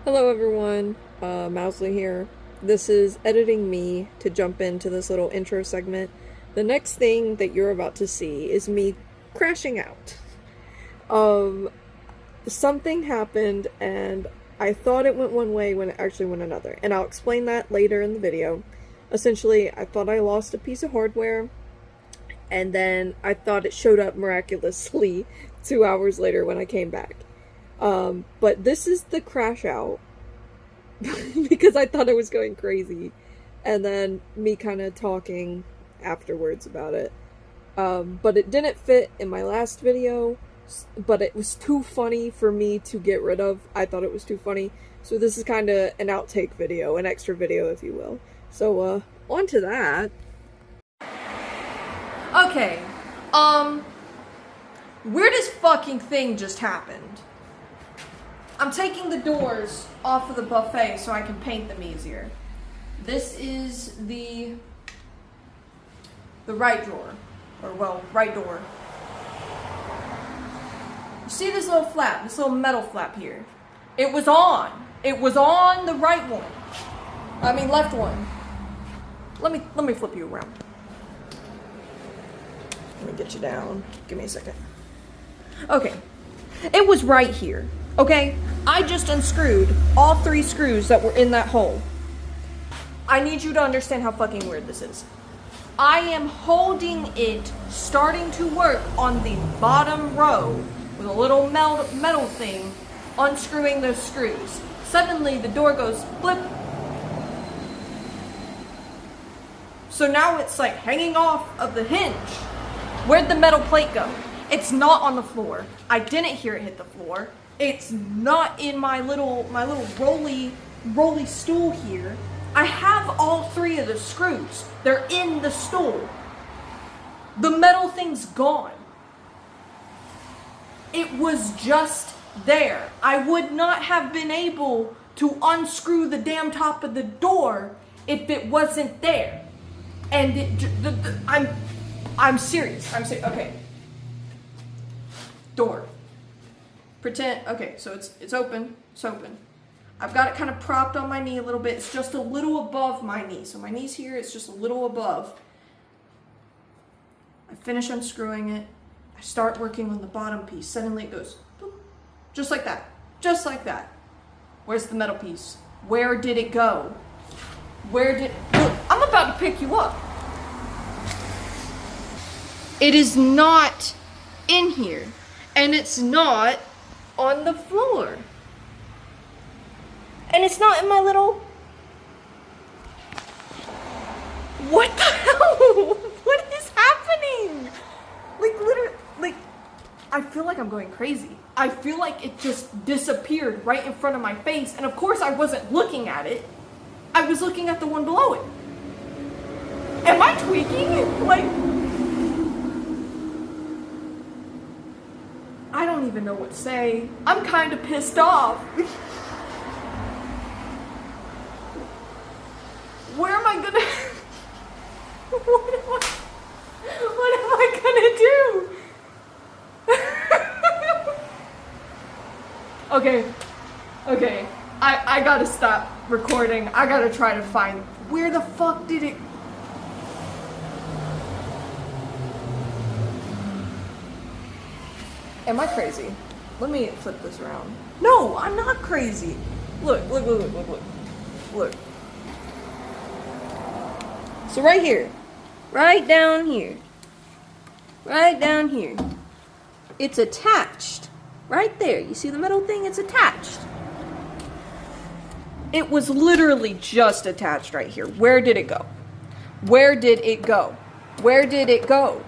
Hello everyone, Mousley here. This is editing me to jump into this little intro segment. The next thing that you're about to see is me crashing out. Um, Something happened and I thought it went one way when it actually went another. And I'll explain that later in the video. Essentially, I thought I lost a piece of hardware and then I thought it showed up miraculously 2 hours later when I came back. But this is the crash out because I thought I was going crazy, and then me kind of talking afterwards about it. But it didn't fit in my last video, but it was too funny for me to get rid of. I thought it was too funny, so this is kind of an outtake video, an extra video, if you will. So, on to that. Okay, weirdest fucking thing just happened. I'm taking the doors off of the buffet so I can paint them easier. This is the right drawer, or well, right door. You see this little flap, this little metal flap here? It was on. It was on the right one. I mean, left one. Let me flip you around. Let me get you down. Give me a second. Okay. It was right here. Okay? I just unscrewed all 3 screws that were in that hole. I need you to understand how fucking weird this is. I am holding it, starting to work on the bottom row with a little metal thing, unscrewing those screws. Suddenly the door goes flip. So now it's like hanging off of the hinge. Where'd the metal plate go? It's not on the floor. I didn't hear it hit the floor. It's not in my little rolly stool here. I have all 3 of the screws. They're in the stool. The metal thing's gone. It was just there. I would not have been able to unscrew the damn top of the door if it wasn't there. And I'm serious. Okay. Door. Pretend, okay, so it's open. It's open. I've got it kind of propped on my knee a little bit. It's just a little above my knee. So my knee's here, it's just a little above. I finish unscrewing it. I start working on the bottom piece. Suddenly it goes, boop, just like that. Just like that. Where's the metal piece? Where did it go? Look, I'm about to pick you up. It is not in here. And it's not on the floor. And it's not in my little... What the hell? What is happening? Like, literally, like, I feel like I'm going crazy. I feel like it just disappeared right in front of my face. And of course I wasn't looking at it. I was looking at the one below it. Am I tweaking? Like... I don't even know what to say. I'm kind of pissed off. Where am I gonna... What am I gonna do? Okay. I gotta stop recording. I gotta try to find... Where the fuck did it... Am I crazy? Let me flip this around. No, I'm not crazy. Look. Look. So right here, right down here, it's attached. Right there, you see the metal thing? It's attached. It was literally just attached right here. Where did it go? Where did it go? Where did it go?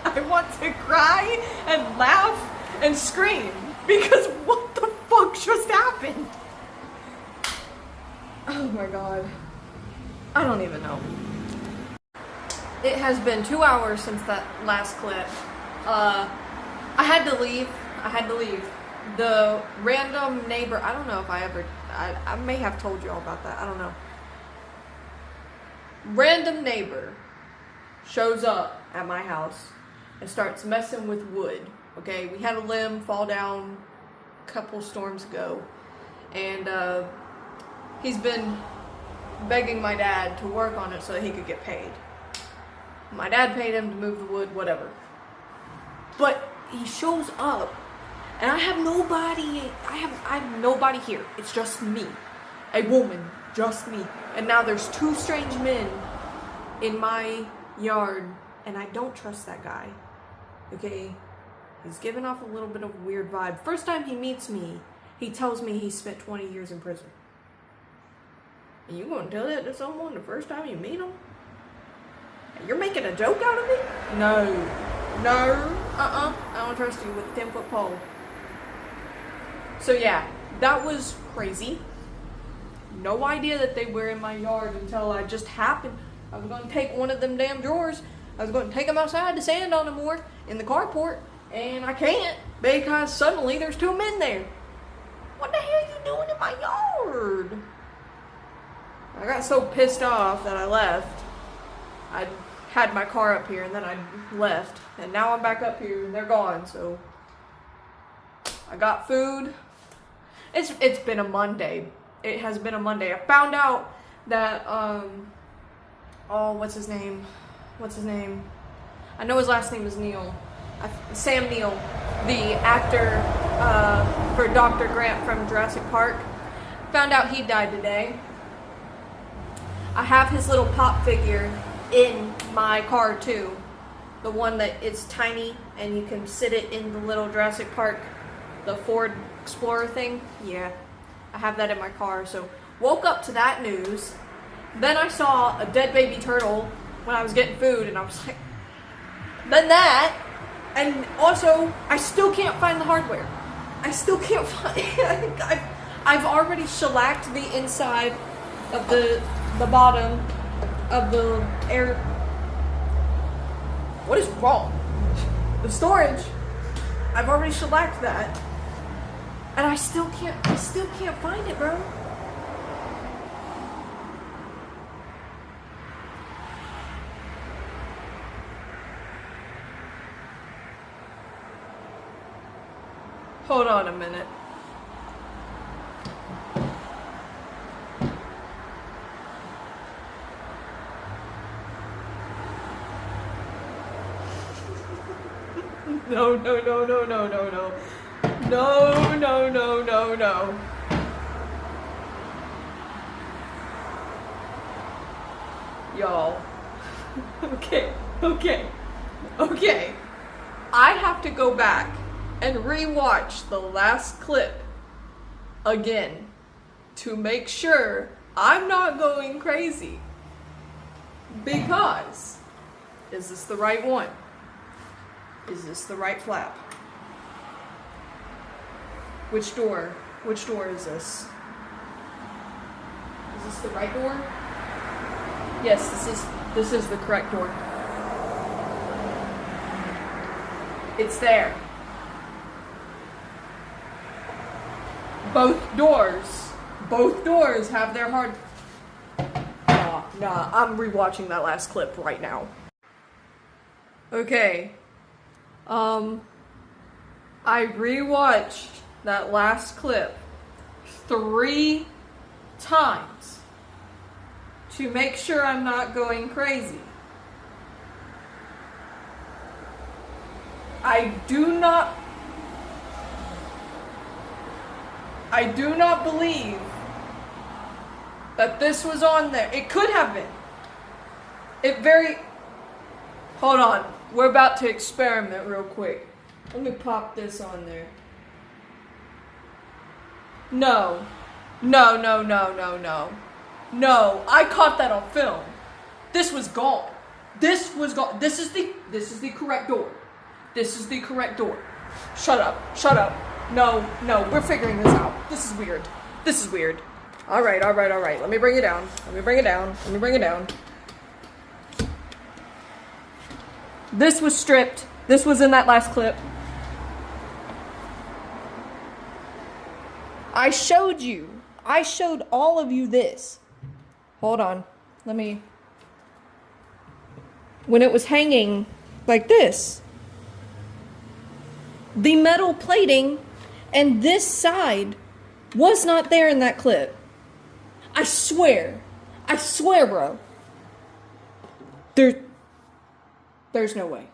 I want to cry and laugh and scream because what the fuck just happened? Oh my god. I don't even know. It has been 2 hours since that last clip. I had to leave. The random neighbor, I don't know if I may have told you all about that. I don't know. Random neighbor shows up at my house and starts messing with wood. Okay, we had a limb fall down a couple storms ago, and he's been begging my dad to work on it so that he could get paid. My dad paid him to move the wood, whatever. But he shows up, and I have nobody. I have nobody here. It's just me, a woman, just me. And now there's two strange men in my yard, and I don't trust that guy. Okay, he's giving off a little bit of a weird vibe. First time he meets me, he tells me he spent 20 years in prison. And you gonna tell that to someone the first time you meet him? You're making a joke out of me? No. I don't trust you with a 10-foot pole. So yeah, that was crazy. No idea that they were in my yard until I just happened. I was going to take one of them damn drawers. I was going to take them outside to sand on them more in the carport. And I can't because suddenly there's two men there. What the hell are you doing in my yard? I got so pissed off that I left. I had my car up here and then I left. And now I'm back up here and they're gone. So I got food. It's been a Monday. It has been a Monday. I found out that what's his name? I know his last name is Neil. Sam Neill, the actor for Dr. Grant from Jurassic Park. Found out he died today. I have his little pop figure in my car too. The one that is tiny and you can sit it in the little Jurassic Park, the Ford Explorer thing. Yeah, I have that in my car. So woke up to that news. Then I saw a dead baby turtle when I was getting food and I was like, then that. And also, I still can't find the hardware. I still can't find it. I've already shellacked the inside of the bottom of the air. What is wrong? The storage. I've already shellacked that. And I still can't find it, bro. Hold on a minute. No. No. Y'all. Okay. I have to go back and rewatch the last clip again to make sure I'm not going crazy. Because, is this the right one? Is this the right flap? Which door? Which door is this? Is this the right door? Yes, this is the correct door. It's there. Both doors have their hard. Nah, I'm rewatching that last clip right now. Okay. I rewatched that last clip 3 times to make sure I'm not going crazy. I do not believe that this was on there. It could have been. Hold on. We're about to experiment real quick. Let me pop this on there. No, I caught that on film. This was gone. This is the correct door. This is the correct door. Shut up. No, we're figuring this out. This is weird. All right. Let me bring it down. This was stripped. This was in that last clip. I showed all of you this. Hold on. When it was hanging like this, the metal plating and this side was not there in that clip. I swear, bro. There's no way.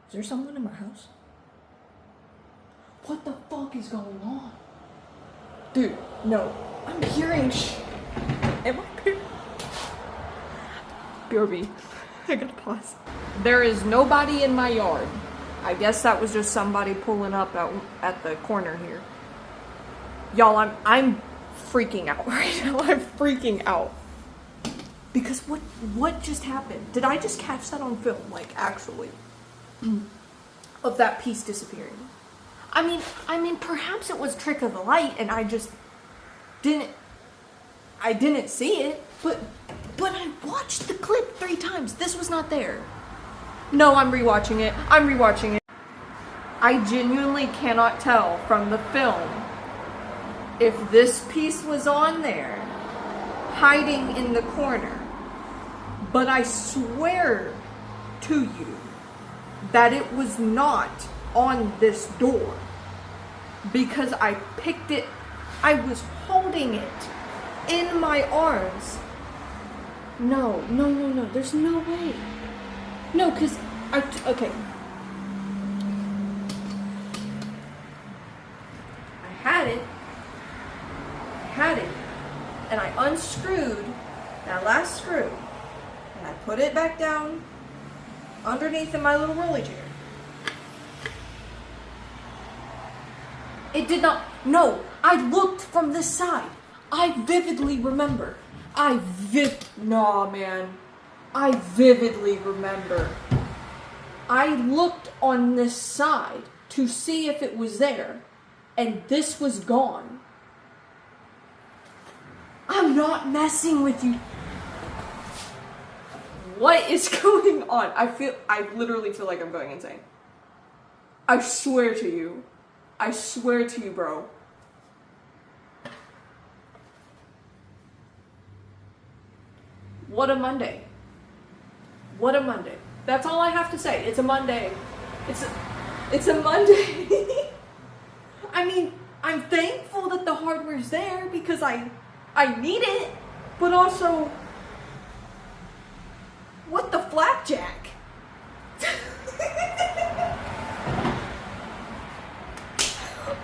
Is there someone in my house? What the fuck is going on? Dude, no. I'm hearing Am I BRB. I gotta pause. There is nobody in my yard. I guess that was just somebody pulling up at the corner here. Y'all, I'm freaking out right now. I'm freaking out. Because what just happened? Did I just catch that on film? Like, actually. Of that piece disappearing. I mean, perhaps it was trick of the light and I just didn't see it, but I watched the clip 3 times. This was not there. No, I'm rewatching it. I genuinely cannot tell from the film if this piece was on there, hiding in the corner. But I swear to you that it was not on this door, because I picked it, I was holding it in my arms. No, there's no way. No, because okay. I had it, and I unscrewed that last screw, and I put it back down underneath in my little rolly chair. It did not, no, I looked from this side. I vividly remember. I vividly remember. I looked on this side to see if it was there, and this was gone. I'm not messing with you. What is going on? I literally feel like I'm going insane. I swear to you, bro. What a Monday. That's all I have to say. It's a Monday. It's a Monday. I mean, I'm thankful that the hardware's there because I need it, but also, what the flapjack?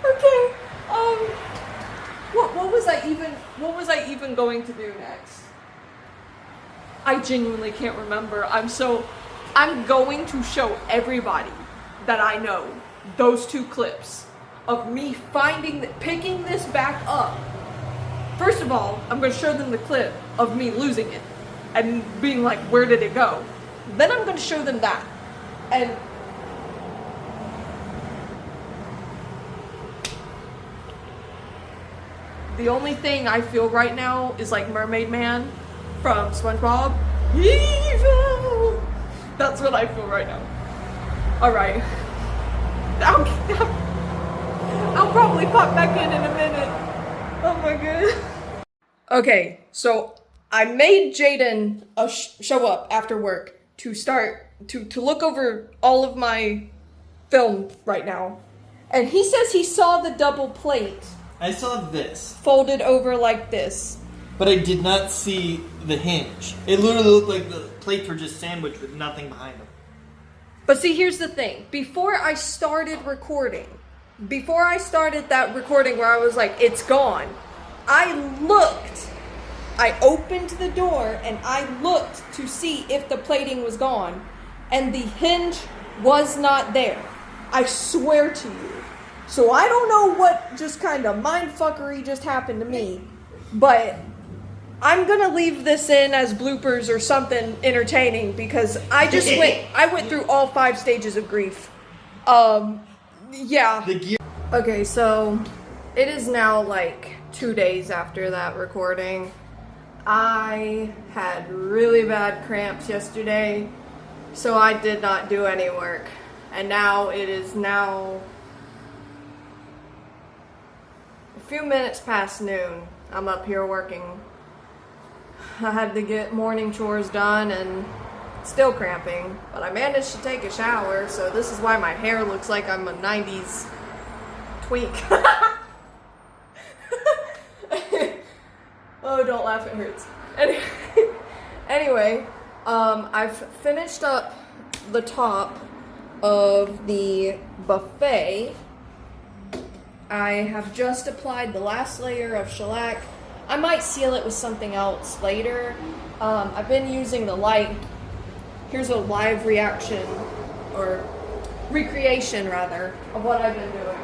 Okay. What was I even going to do next? I genuinely can't remember. I'm going to show everybody that I know those 2 clips of me picking this back up. First of all, I'm going to show them the clip of me losing it and being like, where did it go? Then I'm going to show them that. And the only thing I feel right now is like Mermaid Man from SpongeBob. Evil! That's what I feel right now. Alright. I'll probably pop back in a minute. Oh my god. Okay, so I made Jaden show up after work to start to look over all of my film right now. And he says he saw the double plate. I saw this. Folded over like this. But I did not see the hinge. It literally looked like the plates were just sandwiched with nothing behind them. But see, here's the thing. Before I started that recording where I was like, it's gone, I opened the door and I looked to see if the plating was gone, and the hinge was not there. I swear to you. So I don't know what just kind of mindfuckery just happened to me, but I'm gonna leave this in as bloopers or something entertaining because I went through all 5 stages of grief. Yeah. Okay, so it is now like 2 days after that recording. I had really bad cramps yesterday, so I did not do any work. And now it is a few minutes past noon. I'm up here working. I had to get morning chores done, and Still cramping, but I managed to take a shower, so this is why my hair looks like I'm a 90s tweak. Oh, don't laugh, it hurts. Anyway, I've finished up the top of the buffet. I have just applied the last layer of shellac. I might seal it with something else later. I've been using the light. Here's a live reaction, or recreation rather, of what I've been doing.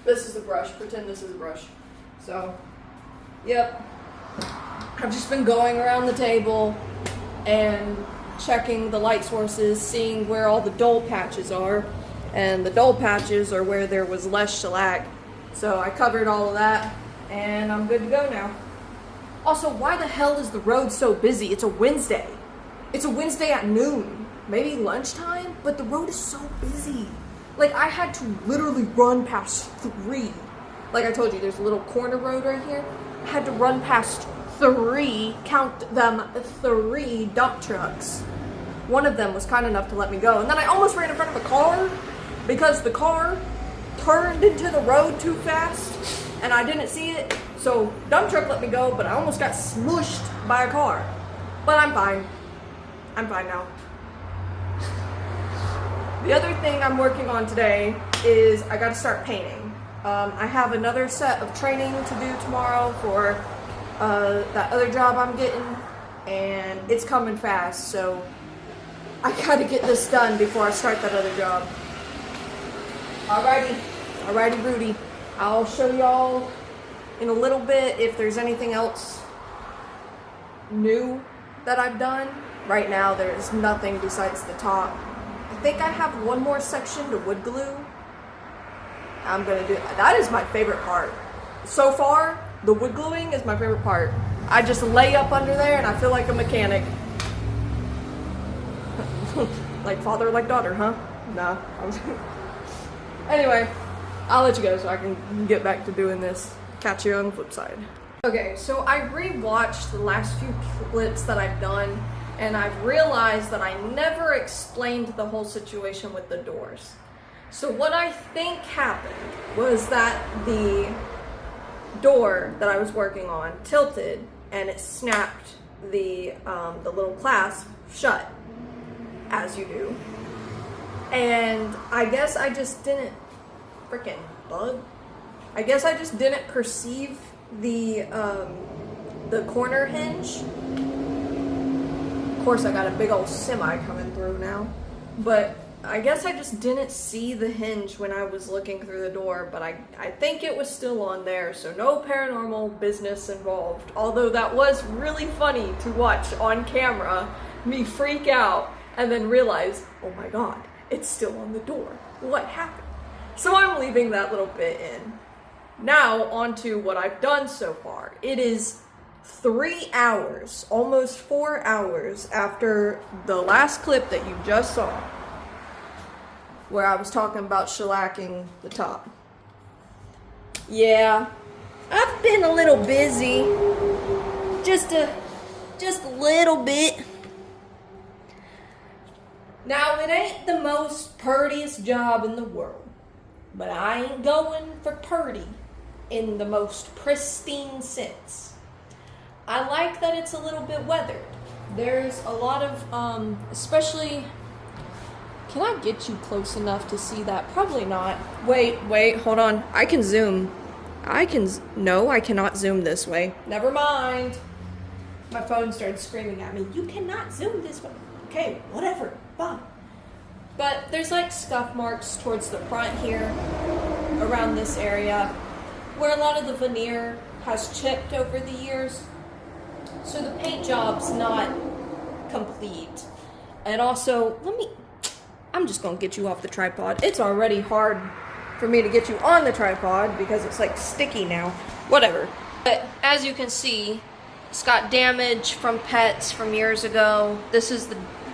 This is a brush, pretend this is a brush. So, yep. I've just been going around the table and checking the light sources, seeing where all the dull patches are. And the dull patches are where there was less shellac. So I covered all of that, and I'm good to go now. Also, why the hell is the road so busy? It's a Wednesday. It's a Wednesday at noon, maybe lunchtime, but the road is so busy. Like, I had to literally run past 3. Like I told you, there's a little corner road right here. I had to run past 3, count them, 3 dump trucks. One of them was kind enough to let me go. And then I almost ran in front of a car because the car turned into the road too fast and I didn't see it. So dump truck let me go, but I almost got smushed by a car. But I'm fine. I'm fine now. The other thing I'm working on today is I gotta start painting. I have another set of training to do tomorrow for that other job I'm getting, and it's coming fast, so I gotta get this done before I start that other job. Alrighty Rudy. I'll show y'all in a little bit if there's anything else new that I've done. Right now there's nothing besides the top. I think I have one more section to wood glue. I'm gonna do that. Is my favorite part. So far, the wood gluing is my favorite part. I just lay up under there and I feel like a mechanic. Like father, like daughter, huh? Nah. Anyway, I'll let you go so I can get back to doing this. Catch you on the flip side. Okay, so I rewatched the last few clips that I've done, and I've realized that I never explained the whole situation with the doors. So what I think happened was that the door that I was working on tilted and it snapped the little clasp shut, as you do. And I guess I just didn't freaking bug. I guess I just didn't perceive the corner hinge. Of course, I got a big old semi coming through now, but I guess I just didn't see the hinge when I was looking through the door, but I think it was still on there, so no paranormal business involved. Although that was really funny to watch on camera, me freak out and then realize, oh my god, it's still on the door. What happened? So I'm leaving that little bit in. Now on to what I've done so far. It is 3 hours, almost 4 hours after the last clip that you just saw, where I was talking about shellacking the top. Yeah, I've been a little busy. Just a little bit. Now, it ain't the most purtiest job in the world, but I ain't going for purty in the most pristine sense. I like that it's a little bit weathered. There's a lot of, especially, can I get you close enough to see that? Probably not. Wait, hold on. I can zoom. No, I cannot zoom this way. Never mind. My phone started screaming at me, you cannot zoom this way. Okay, whatever, bye. But there's like scuff marks towards the front here, around this area, where a lot of the veneer has chipped over the years. So the paint job's not complete. And also, I'm just gonna get you off the tripod. It's already hard for me to get you on the tripod because it's like sticky now. Whatever. But as you can see, it's got damage from pets from years ago. This is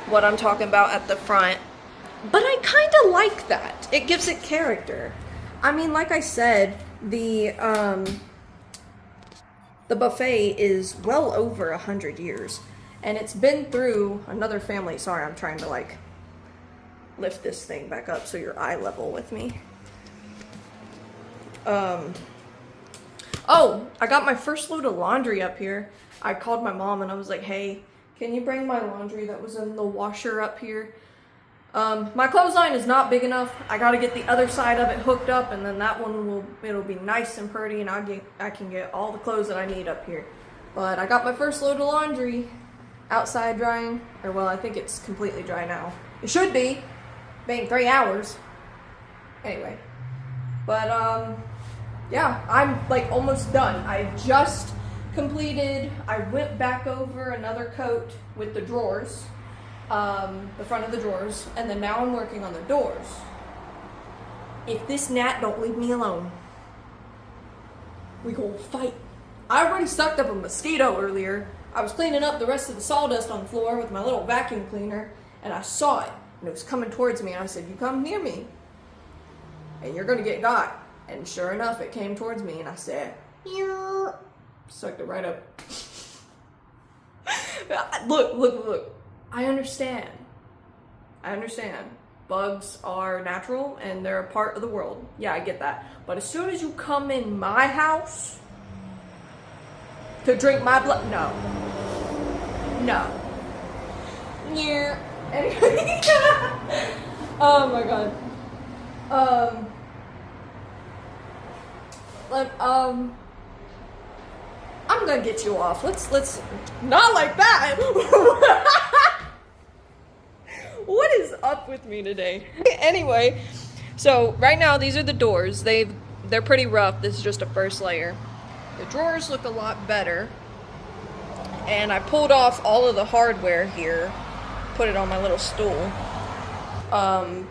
what I'm talking about at the front. But I kind of like that. It gives it character. I mean, like I said, the buffet is well over 100 years, and it's been through another family. Sorry, I'm trying to like lift this thing back up so you're eye level with me. Oh, I got my first load of laundry up here. I called my mom and I was like, hey, can you bring my laundry that was in the washer up here? My clothesline is not big enough. I gotta get the other side of it hooked up, and then that one it'll be nice and pretty, and I can get all the clothes that I need up here. But I got my first load of laundry outside drying, or well, I think it's completely dry now. It should be, being 3 hours. Anyway, but yeah, I'm like almost done. I just completed, I went back over another coat with the drawers, the front of the drawers, and then now I'm working on the doors. If this gnat don't leave me alone, we gonna fight. I already sucked up a mosquito earlier. I was cleaning up the rest of the sawdust on the floor with my little vacuum cleaner, and I saw it, and it was coming towards me, and I said, you come near me, and you're gonna get got. And sure enough, it came towards me, and I said, "Ew." Sucked it right up. Look. I understand. Bugs are natural, and they're a part of the world. Yeah, I get that. But as soon as you come in my house to drink my blood, no. Yeah. Anyway. Oh my god. I'm gonna get you off. Let's not like that. What is up with me today? Anyway, so right now these are the doors. They're pretty rough. This is just a first layer. The drawers look a lot better. And I pulled off all of the hardware here, put it on my little stool,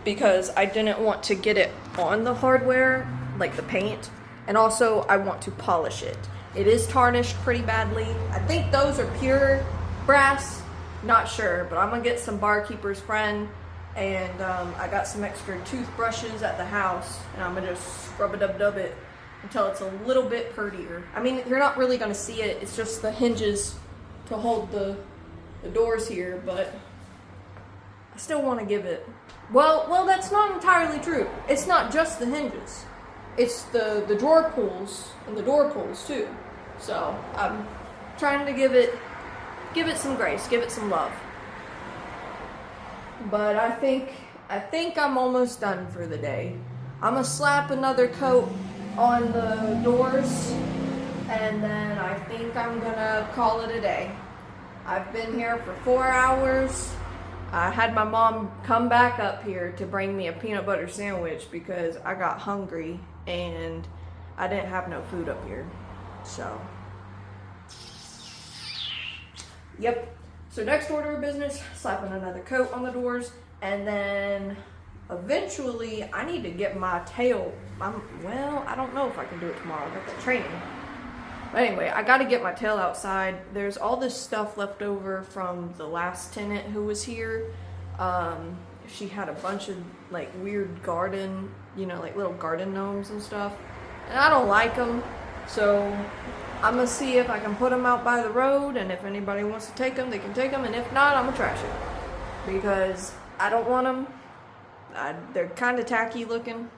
because I didn't want to get it on the hardware, like the paint. And also, I want to polish it. It is tarnished pretty badly. I think those are pure brass. Not sure, but I'm gonna get some barkeeper's friend, and I got some extra toothbrushes at the house, and I'm gonna just scrub-a-dub-dub it until it's a little bit prettier. I mean, you're not really gonna see it. It's just the hinges to hold the doors here, but I still want to give it. Well, that's not entirely true. It's not just the hinges. It's the drawer pulls and the door pulls too. So I'm trying to give it some grace, give it some love. But I think I'm almost done for the day. I'm gonna slap another coat on the doors, and then I think I'm gonna call it a day. I've been here for 4 hours. I had my mom come back up here to bring me a peanut butter sandwich because I got hungry and I didn't have no food up here. So, yep. So next order of business, slapping another coat on the doors, and then eventually I need to get my tail. Well, I don't know if I can do it tomorrow. I got that training. But anyway, I got to get my tail outside. There's all this stuff left over from the last tenant who was here. She had a bunch of like weird garden, like little garden gnomes and stuff. And I don't like them. So I'm going to see if I can put them out by the road. And if anybody wants to take them, they can take them. And if not, I'm going to trash it. Because I don't want them. They're kind of tacky looking.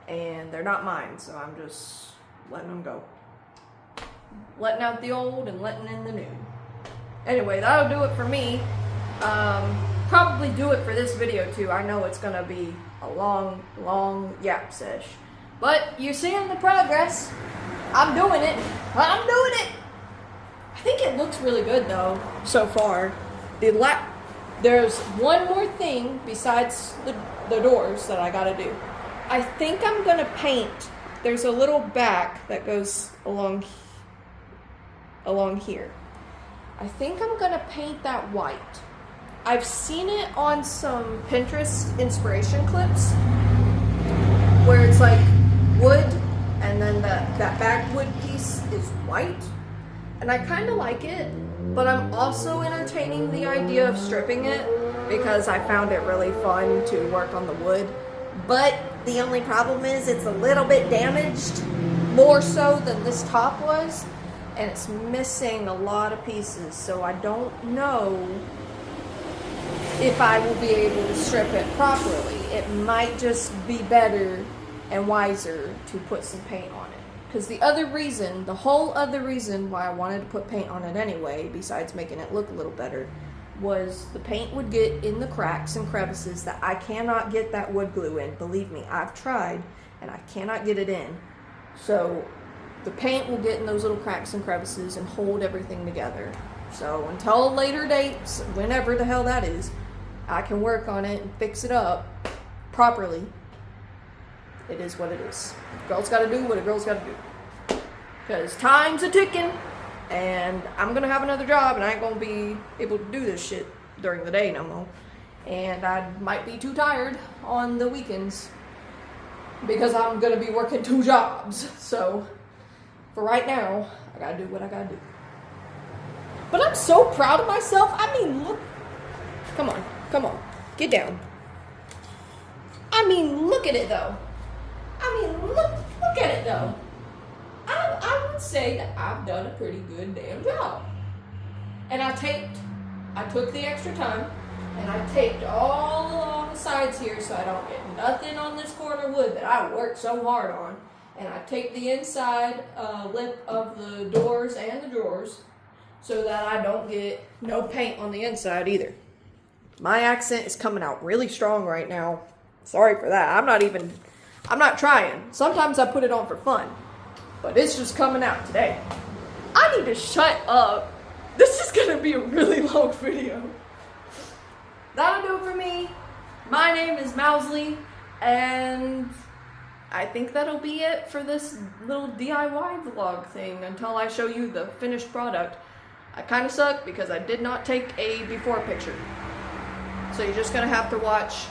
And they're not mine. So I'm just letting them go. Letting out the old and letting in the new. Anyway, that'll do it for me. Probably do it for this video too. I know it's gonna be a long yap sesh. But you're seeing the progress. I'm doing it. I think it looks really good though, so far. There's one more thing besides the doors that I gotta do. I think I'm gonna paint. There's a little back that goes along here. I think I'm gonna paint that white. I've seen it on some Pinterest inspiration clips where it's like wood and then that backwood piece is white, and I kind of like it, but I'm also entertaining the idea of stripping it because I found it really fun to work on the wood. But The only problem is it's a little bit damaged, more so than this top was, and it's missing a lot of pieces, so I don't know if I will be able to strip it properly. It might just be better and wiser to put some paint on it. Because the whole other reason why I wanted to put paint on it anyway, besides making it look a little better, was the paint would get in the cracks and crevices that I cannot get that wood glue in. Believe me, I've tried and I cannot get it in. So the paint will get in those little cracks and crevices and hold everything together. So until a later date, whenever the hell that is, I can work on it and fix it up properly. It is what it is. A girl's gotta do what a girl's gotta do. Because time's a ticking, and I'm gonna have another job, and I ain't gonna be able to do this shit during the day no more. And I might be too tired on the weekends because I'm gonna be working 2 jobs. So for right now, I gotta do what I gotta do. But I'm so proud of myself. I mean, look. Come on, get down. I mean, look at it though. Look at it though. I would say that I've done a pretty good damn job. And I took the extra time, and I taped all along the sides here so I don't get nothing on this corner wood that I worked so hard on. And I taped the inside lip of the doors and the drawers so that I don't get no paint on the inside either. My accent is coming out really strong right now. Sorry for that. I'm not trying. Sometimes I put it on for fun, but it's just coming out today. I need to shut up. This is gonna be a really long video. That'll do it for me. My name is Mousley, and I think that'll be it for this little DIY vlog thing until I show you the finished product. I kind of suck because I did not take a before picture. So you're just gonna have to watch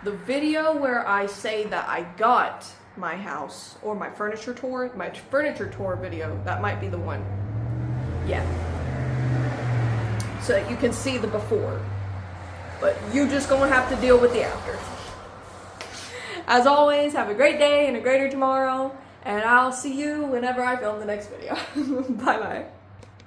the video where I say that I got my house, or my furniture tour video. That might be the one. Yeah. So you can see the before. But you just gonna have to deal with the after. As always, have a great day and a greater tomorrow, and I'll see you whenever I film the next video. Bye bye.